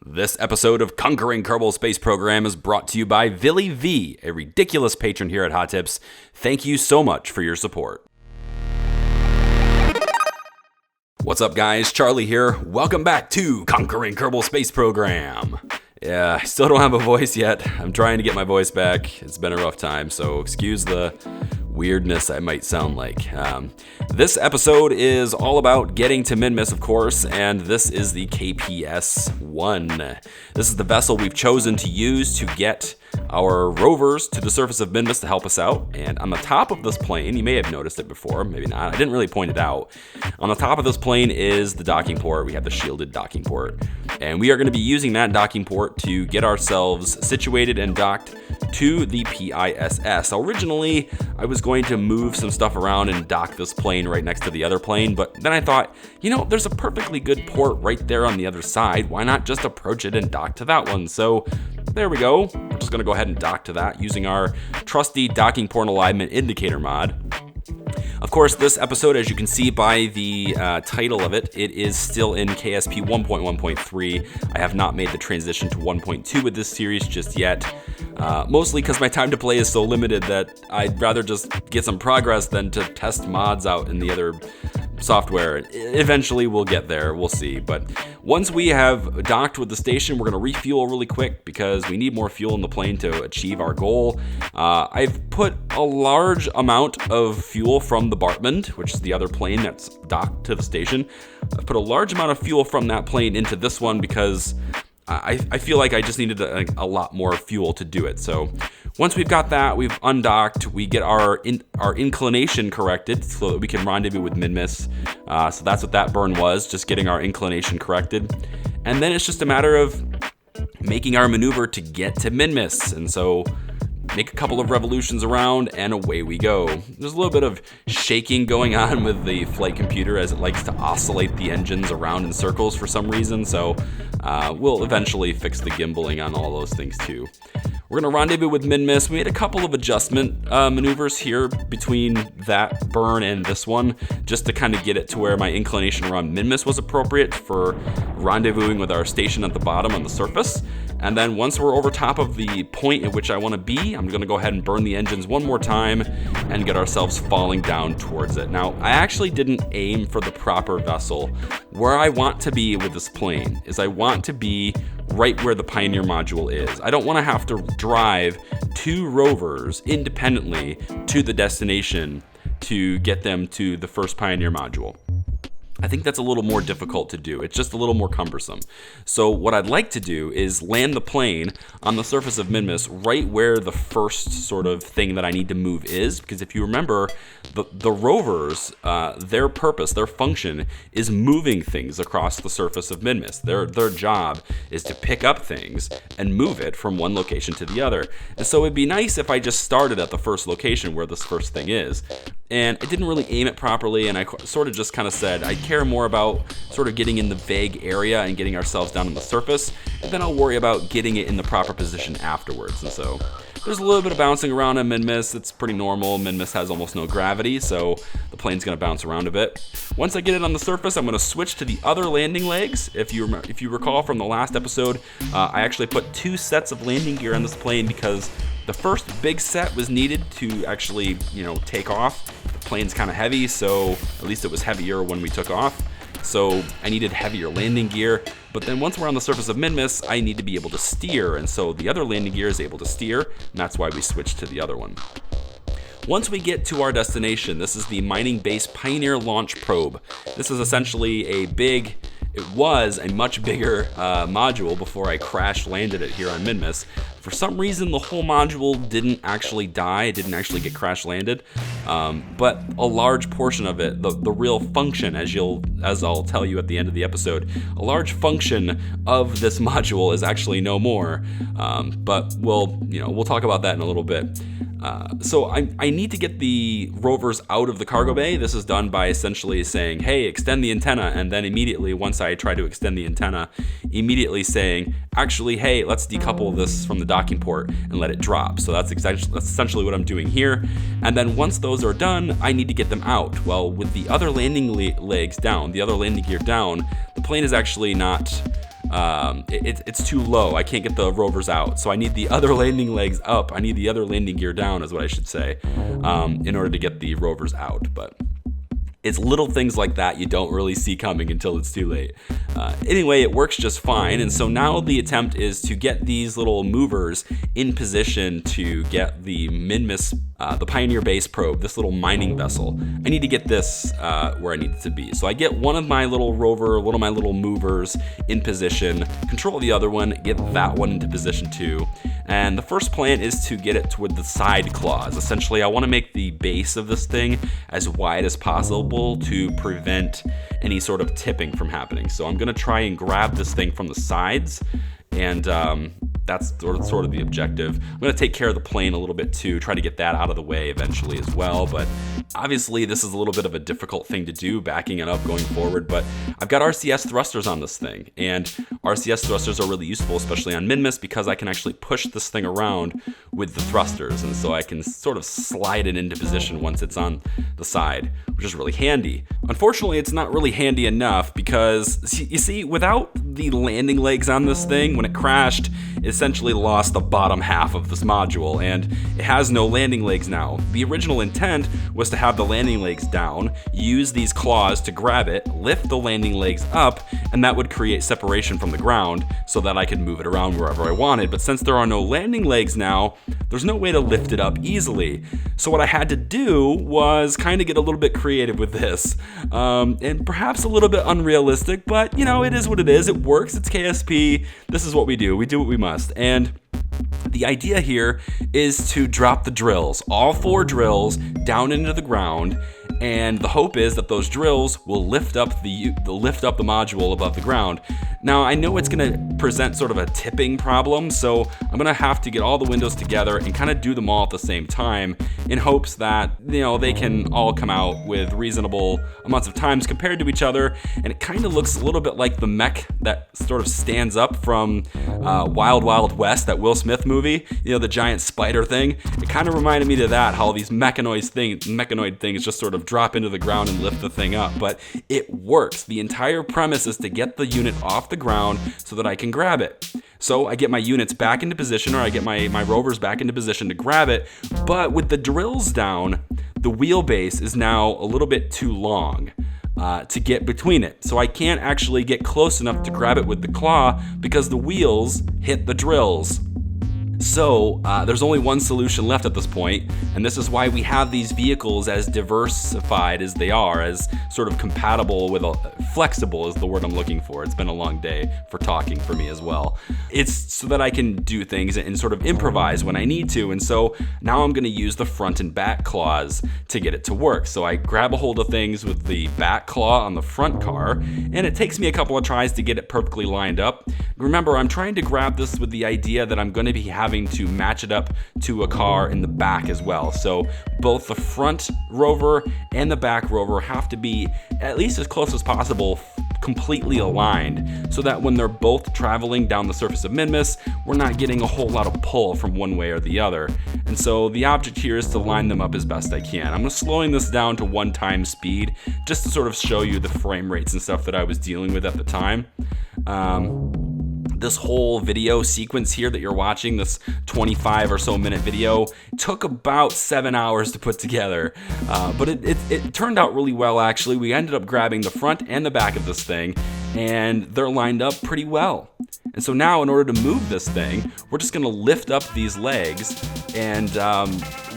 This episode of Conquering Kerbal Space Program is brought to you by Villy V, a ridiculous patron here at Hot Tips. Thank you so much for your support. What's up, guys? Charlie here. Welcome back to Conquering Kerbal Space Program. Yeah, I still don't have a voice yet. I'm trying to get my voice back. It's been a rough time, so excuse the weirdness I might sound like. This episode is all about getting to Minmus, of course, and this is the KPS-1. This is the vessel we've chosen to use to get our rovers to the surface of Minmus to help us out. And on the top of this plane, you may have noticed it before, maybe not, I didn't really point it out. On the top of this plane is the docking port. We have the shielded docking port. And we are going to be using that docking port to get ourselves situated and docked to the PISS. Originally, I was going to move some stuff around and dock this plane right next to the other plane, but then I thought, there's a perfectly good port right there on the other side. Why not just approach it and dock to that one? So there we go. We're just going to go ahead and dock to that using our trusty docking port alignment indicator mod. Of course, this episode, as you can see by the title of it, it is still in KSP 1.1.3. I have not made the transition to 1.2 with this series just yet, mostly because my time to play is so limited that I'd rather just get some progress than to test mods out in the other software. Eventually we'll get there, we'll see. But once we have docked with the station, we're going to refuel really quick because we need more fuel in the plane to achieve our goal. I've put a large amount of fuel from the Bartman, which is the other plane that's docked to the station. I've put a large amount of fuel from that plane into this one because I feel like I just needed a lot more fuel to do it. So once we've got that, we've undocked, we get our inclination corrected so that we can rendezvous with Minmus. So that's what that burn was, just getting our inclination corrected. And then it's just a matter of making our maneuver to get to Minmus. And so make a couple of revolutions around and away we go. There's a little bit of shaking going on with the flight computer as it likes to oscillate the engines around in circles for some reason. So we'll eventually fix the gimbaling on all those things too. We're going to rendezvous with Minmus. We made a couple of adjustment maneuvers here between that burn and this one, just to kind of get it to where my inclination around Minmus was appropriate for rendezvousing with our station at the bottom on the surface. And then once we're over top of the point at which I want to be, I'm going to go ahead and burn the engines one more time and get ourselves falling down towards it. Now, I actually didn't aim for the proper vessel. Where I want to be with this plane is I want to be right where the Pioneer module is. I don't want to have to drive two rovers independently to the destination to get them to the first Pioneer module. I think that's a little more difficult to do. It's just a little more cumbersome. So what I'd like to do is land the plane on the surface of Minmus right where the first sort of thing that I need to move is, because if you remember, the rovers, their purpose, their function is moving things across the surface of Minmus. Their job is to pick up things and move it from one location to the other. And so it'd be nice if I just started at the first location where this first thing is. And I didn't really aim it properly, and I sort of just kind of said, I care more about sort of getting in the vague area and getting ourselves down on the surface, and then I'll worry about getting it in the proper position afterwards. And so there's a little bit of bouncing around on Minmus. It's pretty normal. Minmus has almost no gravity, so the plane's going to bounce around a bit. Once I get it on the surface, I'm going to switch to the other landing legs. If you recall from the last episode, I actually put 2 sets of landing gear on this plane because the first big set was needed to actually, take off. The plane's kind of heavy, so at least it was heavier when we took off. So I needed heavier landing gear. But then once we're on the surface of Minmus, I need to be able to steer. And so the other landing gear is able to steer, and that's why we switched to the other one. Once we get to our destination, this is the Mining Base Pioneer Launch Probe. This is essentially it was a much bigger module before I crash landed it here on Minmus. For some reason, the whole module didn't actually die. It didn't actually get crash landed. But a large portion of it, the real function, as I'll tell you at the end of the episode, a large function of this module is actually no more. But we'll talk about that in a little bit. So I need to get the rovers out of the cargo bay. This is done by essentially saying, hey, extend the antenna, and then immediately, once I try to extend the antenna, immediately saying, actually, hey, let's decouple this from the docking port and let it drop. So that's essentially what I'm doing here. And then once those are done, I need to get them out. Well, with the other landing legs down, the other landing gear down, the plane is actually not it's too low. I can't get the rovers out, so I need the other landing legs up. I need the other landing gear down, is what I should say, in order to get the rovers out. But it's little things like that you don't really see coming until it's too late. Anyway, it works just fine, and so now the attempt is to get these little movers in position to get the Minmus, the Pioneer base probe, this little mining vessel. I need to get this where I need it to be. So I get one of my little movers in position, control the other one, get that one into position too. And the first plan is to get it toward the side claws. Essentially, I want to make the base of this thing as wide as possible to prevent any sort of tipping from happening. So I'm going to try and grab this thing from the sides, and that's sort of the objective. I'm going to take care of the plane a little bit too, try to get that out of the way eventually as well. But obviously this is a little bit of a difficult thing to do, backing it up going forward. But I've got RCS thrusters on this thing, and RCS thrusters are really useful, especially on Minmus, because I can actually push this thing around with the thrusters, and so I can sort of slide it into position once it's on the side, which is really handy. Unfortunately, it's not really handy enough because, you see, without the landing legs on this thing, when it crashed, it essentially lost the bottom half of this module, and it has no landing legs now. The original intent was to have the landing legs down, use these claws to grab it, lift the landing legs up, and that would create separation from the ground so that I could move it around wherever I wanted. But since there are no landing legs now, there's no way to lift it up easily. So what I had to do was kind of get a little bit creative with this, and perhaps a little bit unrealistic, but you know, it is what it is. It works. It's KSP. This is what we do. We do what we must. And the idea here is to drop the drills, all 4 drills, down into the ground, and the hope is that those drills will lift up the module above the ground. Now, I know it's going to present sort of a tipping problem, so I'm going to have to get all the windows together and kind of do them all at the same time in hopes that, you know, they can all come out with reasonable amounts of times compared to each other. And it kind of looks a little bit like the mech that sort of stands up from Wild Wild West, that Will Smith movie, you know, the giant spider thing. It kind of reminded me of that, how these mechanoid things just sort of drop into the ground and lift the thing up. But it works. The entire premise is to get the unit off the ground so that I can grab it. So I get my units back into position, or I get my rovers back into position to grab it. But with the drills down, the wheelbase is now a little bit too long to get between it. So I can't actually get close enough to grab it with the claw because the wheels hit the drills. So there's only one solution left at this point, and this is why we have these vehicles as diversified as they are, as sort of compatible with flexible is the word I'm looking for. It's been a long day for talking for me as well. It's so that I can do things and sort of improvise when I need to, and so now I'm going to use the front and back claws to get it to work. So I grab a hold of things with the back claw on the front car, and it takes me a couple of tries to get it perfectly lined up. Remember, I'm trying to grab this with the idea that I'm going to be having to match it up to a car in the back as well. So both the front rover and the back rover have to be at least as close as possible completely aligned, so that when they're both traveling down the surface of Minmus, we're not getting a whole lot of pull from one way or the other. And so the object here is to line them up as best I can. I'm slowing this down to 1 speed just to sort of show you the frame rates and stuff that I was dealing with at the time. This whole video sequence here that you're watching, this 25 or so minute video, took about 7 hours to put together, but it turned out really well actually. We ended up grabbing the front and the back of this thing, and they're lined up pretty well. And so now, in order to move this thing, we're just gonna lift up these legs, and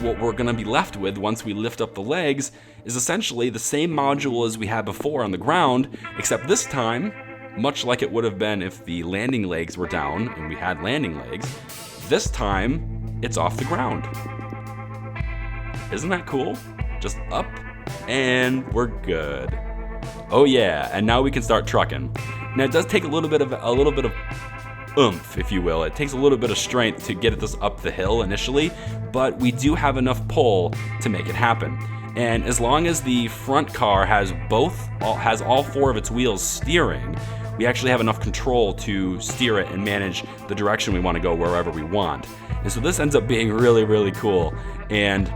what we're gonna be left with once we lift up the legs is essentially the same module as we had before on the ground, except this time, much like it would have been if the landing legs were down and we had landing legs, this time it's off the ground. Isn't that cool? Just up and we're good. Oh yeah, and now we can start trucking. Now it does take a little bit of oomph, if you will. It takes a little bit of strength to get this up the hill initially, but we do have enough pull to make it happen. And as long as the front car has all 4 of its wheels steering, we actually have enough control to steer it and manage the direction we want to go wherever we want. And so this ends up being really, really cool. And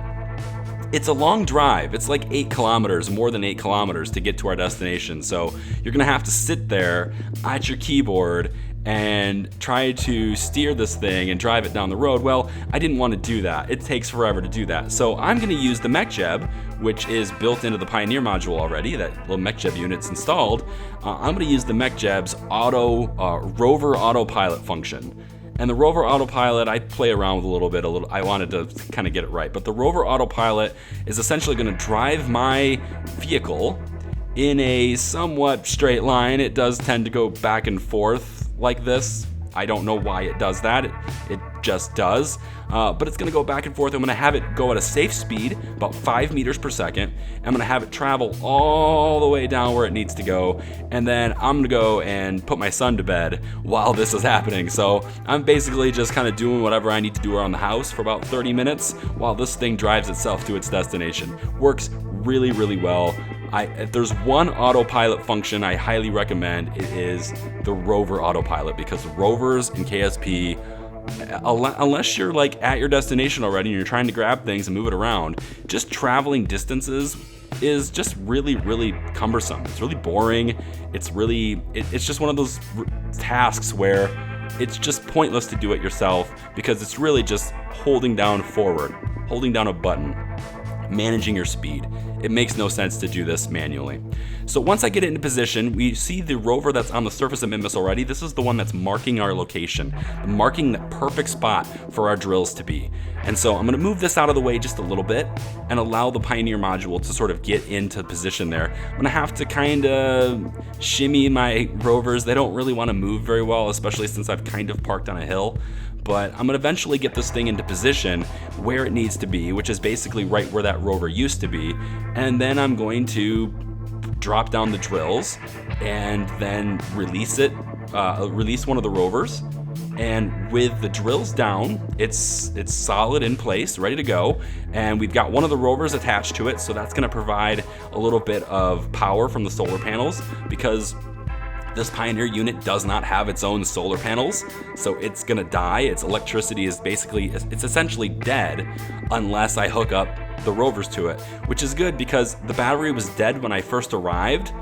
It's a long drive. It's like 8 kilometers, more than 8 kilometers to get to our destination. So you're gonna have to sit there at your keyboard and try to steer this thing and drive it down the road. Well, I didn't want to do that. It takes forever to do that. So I'm gonna use the MechJeb, which is built into the Pioneer module already. That little MechJeb unit's installed. I'm gonna use the MechJeb's rover autopilot function. And the rover autopilot, I play around with a little bit. I wanted to kind of get it right. But the rover autopilot is essentially going to drive my vehicle in a somewhat straight line. It does tend to go back and forth like this. I don't know why it does that. It just does. But it's going to go back and forth. I'm going to have it go at a safe speed, about 5 meters per second. I'm going to have it travel all the way down where it needs to go. And then I'm going to go and put my son to bed while this is happening. So I'm basically just kind of doing whatever I need to do around the house for about 30 minutes while this thing drives itself to its destination. Works really, really well. If there's one autopilot function I highly recommend, it is the rover autopilot, because rovers and KSP, unless you're like at your destination already and you're trying to grab things and move it around, just traveling distances is just really, really cumbersome. It's really boring. It's just one of those tasks where it's just pointless to do it yourself, because it's really just holding down forward, holding down a button, managing your speed. It makes no sense to do this manually. So once I get it into position, we see the rover that's on the surface of Minmus already. This is the one that's marking our location, marking the perfect spot for our drills to be. And so I'm gonna move this out of the way just a little bit and allow the Pioneer module to sort of get into position there. I'm gonna have to kind of shimmy my rovers. They don't really wanna move very well, especially since I've kind of parked on a hill. But I'm gonna eventually get this thing into position where it needs to be, which is basically right where that rover used to be. And then I'm going to drop down the drills and then release one of the rovers. And with the drills down, it's solid in place, ready to go. And we've got one of the rovers attached to it, so that's gonna provide a little bit of power from the solar panels, because this Pioneer unit does not have its own solar panels, so it's gonna die. Its electricity is it's essentially dead unless I hook up the rovers to it, which is good because the battery was dead when I first arrived.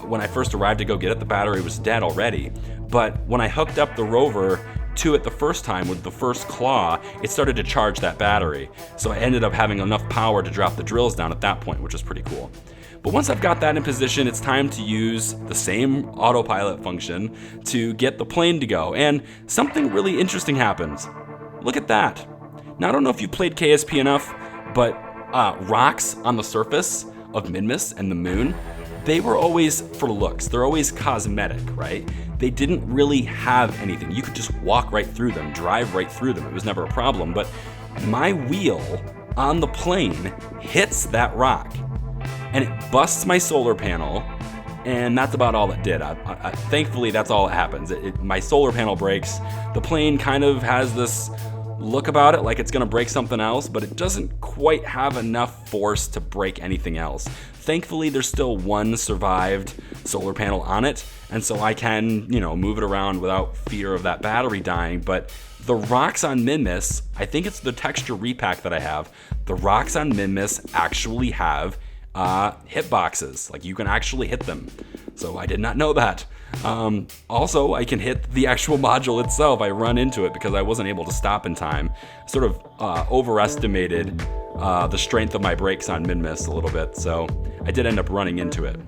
When I first arrived to go get it, the battery was dead already. But when I hooked up the rover to it the first time with the first claw, it started to charge that battery. So I ended up having enough power to drop the drills down at that point, which is pretty cool. But once I've got that in position, it's time to use the same autopilot function to get the plane to go. And something really interesting happens. Look at that. Now, I don't know if you played KSP enough, but rocks on the surface of Minmus and the moon, they were always for looks. They're always cosmetic, right? They didn't really have anything. You could just walk right through them, drive right through them. It was never a problem. But my wheel on the plane hits that rock, and it busts my solar panel, and that's about all it did. Thankfully, that's all that happens. My solar panel breaks. The plane kind of has this look about it like it's gonna break something else, but it doesn't quite have enough force to break anything else. Thankfully, there's still one survived solar panel on it, and so I can, move it around without fear of that battery dying. But the rocks on Minmus, I think it's the texture repack that I have, the rocks on Minmus actually have hitboxes. Like, you can actually hit them. So I did not know that. Also, I can hit the actual module itself. I run into it because I wasn't able to stop in time. Sort of overestimated the strength of my brakes on Minmus a little bit, so I did end up running into it.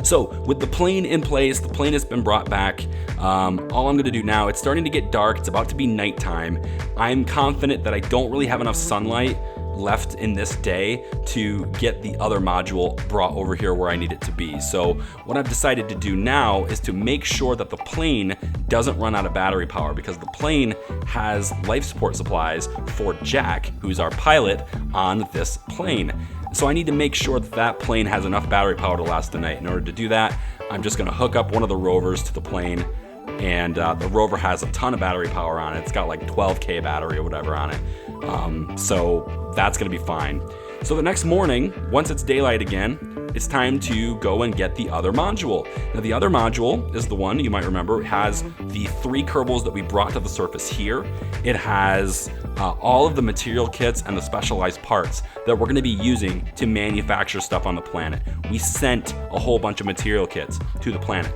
So with the plane in place, the plane has been brought back. All I'm gonna do now, it's starting to get dark, it's about to be nighttime. I'm confident that I don't really have enough sunlight left in this day to get the other module brought over here where I need it to be. So what I've decided to do now is to make sure that the plane doesn't run out of battery power, because the plane has life support supplies for Jack, who's our pilot on this plane. So I need to make sure that that plane has enough battery power to last the night. In order to do that, I'm just gonna hook up one of the rovers to the plane, and the rover has a ton of battery power on it. It's got like 12K battery or whatever on it. So that's gonna be fine. So the next morning, once it's daylight again, it's time to go and get the other module. Now the other module is the one, you might remember, it has the 3 Kerbals that we brought to the surface here. It has all of the material kits and the specialized parts that we're going to be using to manufacture stuff on the planet. We sent a whole bunch of material kits to the planet.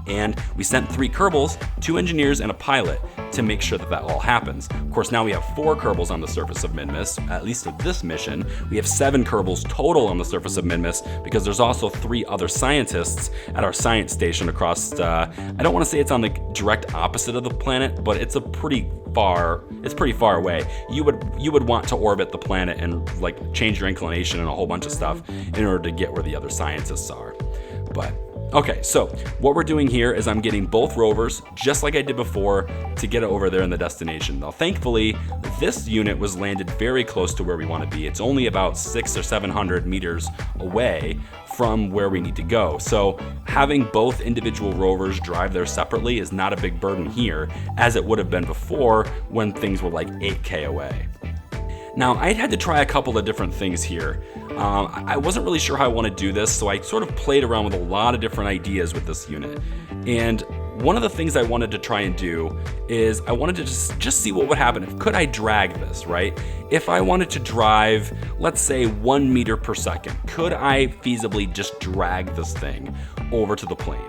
And we sent 3 Kerbals, 2 engineers, and a pilot to make sure that that all happens. Of course, now we have 4 Kerbals on the surface of Minmus, at least of this mission. We have 7 Kerbals total on the surface of Minmus because there's also 3 other scientists at our science station across, I don't want to say it's on the direct opposite of the planet, but it's pretty far away. You would want to orbit the planet and like change your inclination and a whole bunch of stuff in order to get where the other scientists are. But okay, so what we're doing here is I'm getting both rovers, just like I did before, to get over there in the destination. Now, thankfully, this unit was landed very close to where we want to be. It's only about 600 or 700 meters away from where we need to go. So having both individual rovers drive there separately is not a big burden here, as it would have been before when things were like 8K away. Now, I had to try a couple of different things here. I wasn't really sure how I want to do this, so I sort of played around with a lot of different ideas with this unit. And one of the things I wanted to try and do is I wanted to just see what would happen. Could I drag this, right? If I wanted to drive, let's say 1 meter per second, could I feasibly just drag this thing over to the plane?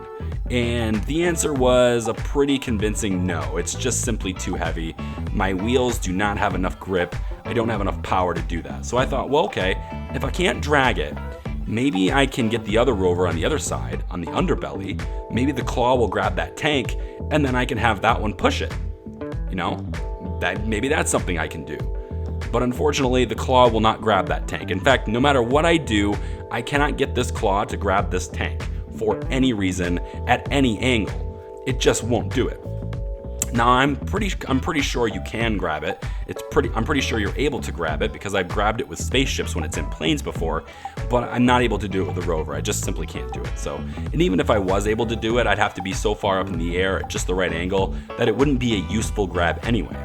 And the answer was a pretty convincing no. It's just simply too heavy. My wheels do not have enough grip. I don't have enough power to do that. So I thought, well, okay, if I can't drag it, maybe I can get the other rover on the other side, on the underbelly. Maybe the claw will grab that tank, and then I can have that one push it. You know, maybe that's something I can do. But unfortunately, the claw will not grab that tank. In fact, no matter what I do, I cannot get this claw to grab this tank for any reason, at any angle. It just won't do it. Now I'm pretty sure you can grab it. I'm pretty sure you're able to grab it because I've grabbed it with spaceships when it's in planes before, but I'm not able to do it with the rover. I just simply can't do it. So, and even if I was able to do it, I'd have to be so far up in the air at just the right angle that it wouldn't be a useful grab anyway.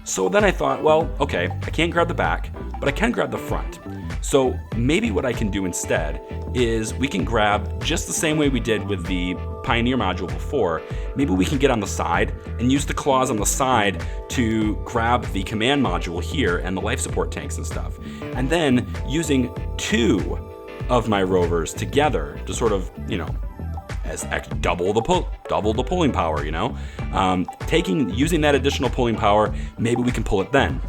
So then I thought, well, okay, I can't grab the back, but I can grab the front. So maybe what I can do instead is we can grab just the same way we did with the Pioneer module before. Maybe we can get on the side and use the claws on the side to grab the command module here and the life support tanks and stuff. And then using 2 of my rovers together to sort of, you know, as double the pulling power, you know? Using that additional pulling power, maybe we can pull it then.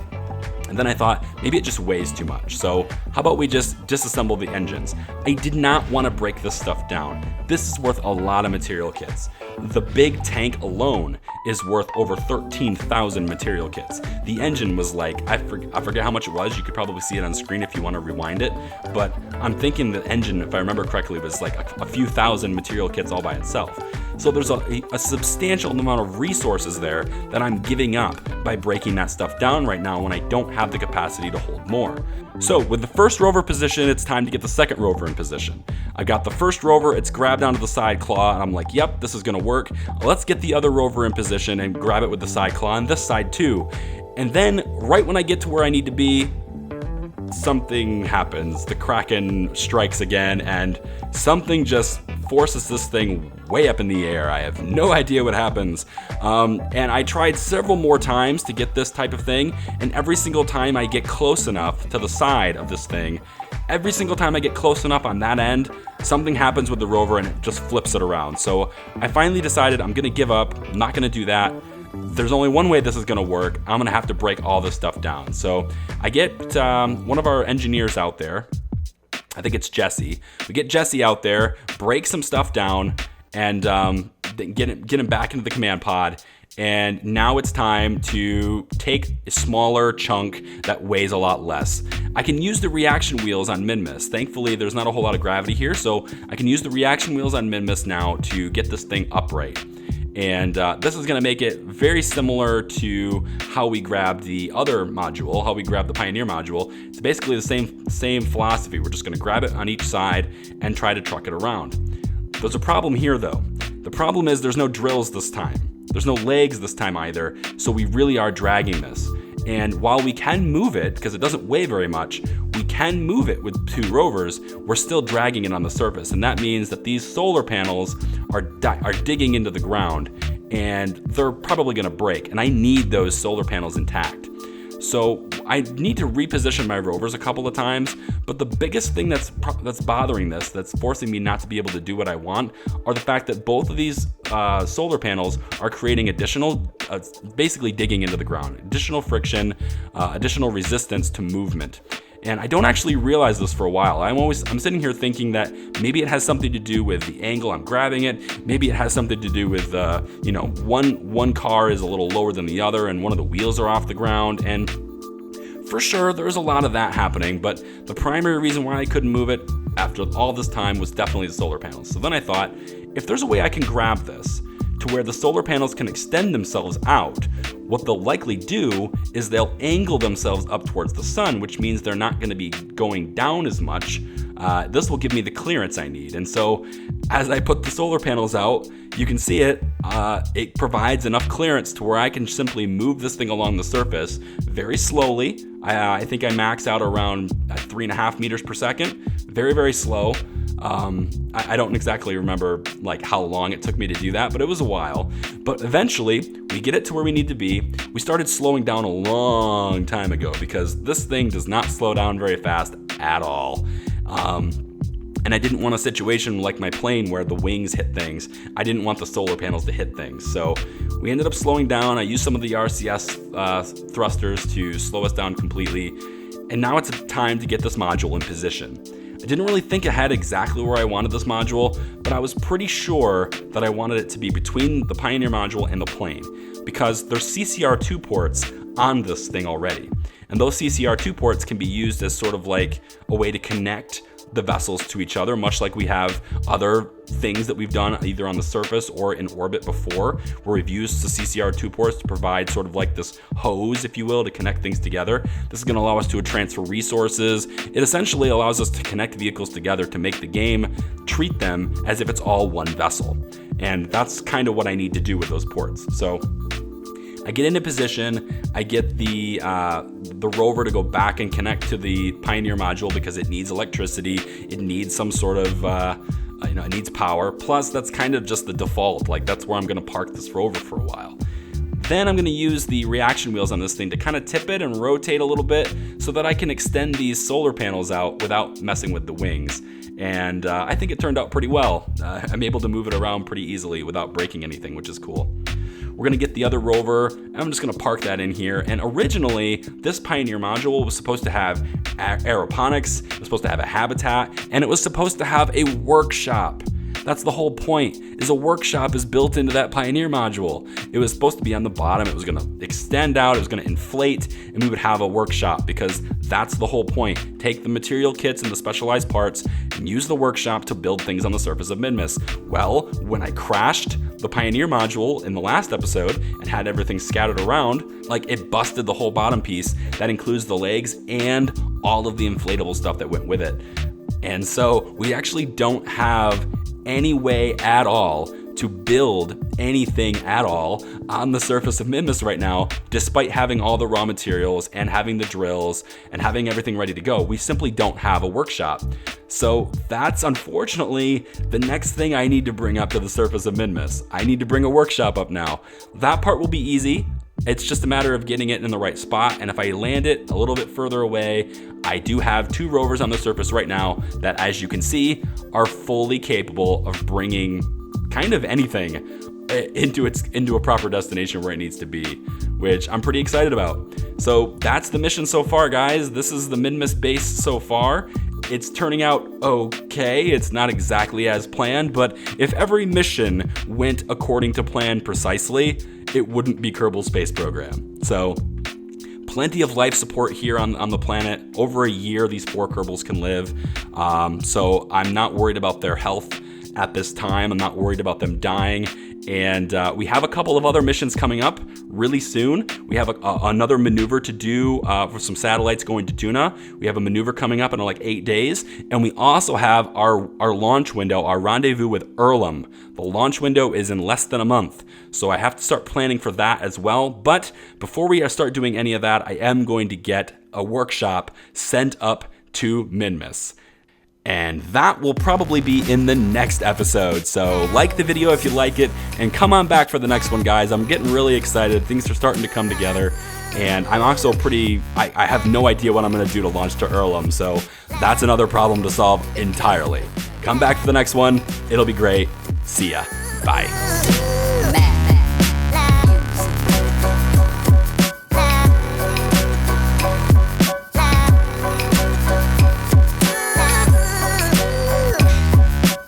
And then I thought, maybe it just weighs too much. So how about we just disassemble the engines? I did not want to break this stuff down. This is worth a lot of material kits. The big tank alone is worth over 13,000 material kits. The engine was like, I forget how much it was. You could probably see it on screen if you want to rewind it. But I'm thinking the engine, if I remember correctly, was like a few thousand material kits all by itself. So there's a substantial amount of resources there that I'm giving up by breaking that stuff down right now when I don't have the capacity to hold more. So with the first rover position, it's time to get the second rover in position. I got the first rover, it's grabbed onto the side claw, and I'm like, yep, this is gonna work. Let's get the other rover in position and grab it with the side claw on this side too. And then right when I get to where I need to be, something happens. The Kraken strikes again, and something just forces this thing way up in the air. I have no idea what happens. And I tried several more times to get this type of thing, and every single time I get close enough to the side of this thing, every single time I get close enough on that end, something happens with the rover and it just flips it around. So I finally decided I'm gonna give up. I'm not gonna do that. There's only one way this is gonna work. I'm gonna have to break all this stuff down. So I get one of our engineers out there. I think it's Jesse. We get Jesse out there, break some stuff down, and get him back into the command pod. And now it's time to take a smaller chunk that weighs a lot less. I can use the reaction wheels on Minmus. Thankfully, there's not a whole lot of gravity here, so I can use the reaction wheels on Minmus now to get this thing upright. And this is gonna make it very similar to how we grabbed the other module, how we grabbed the Pioneer module. It's basically the same philosophy. We're just gonna grab it on each side and try to truck it around. There's a problem here though. The problem is there's no drills this time. There's no legs this time either, so we really are dragging this. And while we can move it, because it doesn't weigh very much, we can move it with 2 rovers, we're still dragging it on the surface. And that means that these solar panels are digging into the ground, and they're probably going to break. And I need those solar panels intact. So I need to reposition my rovers a couple of times, but the biggest thing that's bothering this, that's forcing me not to be able to do what I want, are the fact that both of these solar panels are creating additional, basically digging into the ground, additional friction, additional resistance to movement. And I don't actually realize this for a while. I'm sitting here thinking that maybe it has something to do with the angle I'm grabbing it. Maybe it has something to do with, one car is a little lower than the other and one of the wheels are off the ground. And for sure, there's a lot of that happening. But the primary reason why I couldn't move it after all this time was definitely the solar panels. So then I thought, if there's a way I can grab this to where the solar panels can extend themselves out, what they'll likely do is they'll angle themselves up towards the sun, which means they're not going to be going down as much. This will give me the clearance I need. And so as I put the solar panels out, you can see it. It provides enough clearance to where I can simply move this thing along the surface very slowly. I think I max out around 3.5 meters per second. Very, very slow. I don't exactly remember like how long it took me to do that, but it was a while. But eventually, we get it to where we need to be. We started slowing down a long time ago because this thing does not slow down very fast at all. And I didn't want a situation like my plane where the wings hit things. I didn't want the solar panels to hit things. So we ended up slowing down. I used some of the RCS thrusters to slow us down completely. And now it's time to get this module in position. I didn't really think ahead exactly where I wanted this module, but I was pretty sure that I wanted it to be between the Pioneer module and the plane because there's CCR2 ports on this thing already. And those CCR2 ports can be used as sort of like a way to connect the vessels to each other, much like we have other things that we've done either on the surface or in orbit before, where we've used the CCR2 ports to provide sort of like this hose, if you will, to connect things together. This is going to allow us to transfer resources. It essentially allows us to connect vehicles together to make the game treat them as if it's all one vessel. And that's kind of what I need to do with those ports. So I get into position, I get the rover to go back and connect to the Pioneer module because it needs electricity, it needs some sort of, it needs power. Plus, that's kind of just the default, like that's where I'm gonna park this rover for a while. Then I'm gonna use the reaction wheels on this thing to kind of tip it and rotate a little bit so that I can extend these solar panels out without messing with the wings. And I think it turned out pretty well. I'm able to move it around pretty easily without breaking anything, which is cool. We're gonna get the other rover, and I'm just gonna park that in here. And originally, this Pioneer module was supposed to have aeroponics, it was supposed to have a habitat, and it was supposed to have a workshop. That's the whole point, is a workshop is built into that Pioneer module. It was supposed to be on the bottom, it was gonna extend out, it was gonna inflate, and we would have a workshop because that's the whole point. Take the material kits and the specialized parts and use the workshop to build things on the surface of Minmus. Well, when I crashed the Pioneer module in the last episode and had everything scattered around, like it busted the whole bottom piece. That includes the legs and all of the inflatable stuff that went with it. And so we actually don't have any way at all to build anything at all on the surface of Minmus right now, despite having all the raw materials and having the drills and having everything ready to go. We simply don't have a workshop. So that's unfortunately the next thing I need to bring up to the surface of Minmus. I need to bring a workshop up now. That part will be easy. It's just a matter of getting it in the right spot, and if I land it a little bit further away, I do have 2 rovers on the surface right now that, as you can see, are fully capable of bringing kind of anything into a proper destination where it needs to be, which I'm pretty excited about. So that's the mission so far, guys. This is the Minmus base so far. It's turning out okay. It's not exactly as planned, but if every mission went according to plan precisely, it wouldn't be Kerbal Space Program. So plenty of life support here on the planet. Over a year, these 4 Kerbals can live. So I'm not worried about their health at this time. I'm not worried about them dying. And we have a couple of other missions coming up really soon. We have another maneuver to do for some satellites going to Tuna. We have a maneuver coming up in like 8 days. And we also have our launch window, our rendezvous with Erlem. The launch window is in less than a month. So I have to start planning for that as well. But before we start doing any of that, I am going to get a workshop sent up to Minmus. And that will probably be in the next episode. So like the video if you like it, and come on back for the next one, guys. I'm getting really excited. Things are starting to come together. And I'm also I have no idea what I'm gonna do to launch to Earlham. So that's another problem to solve entirely. Come back for the next one. It'll be great. See ya. Bye.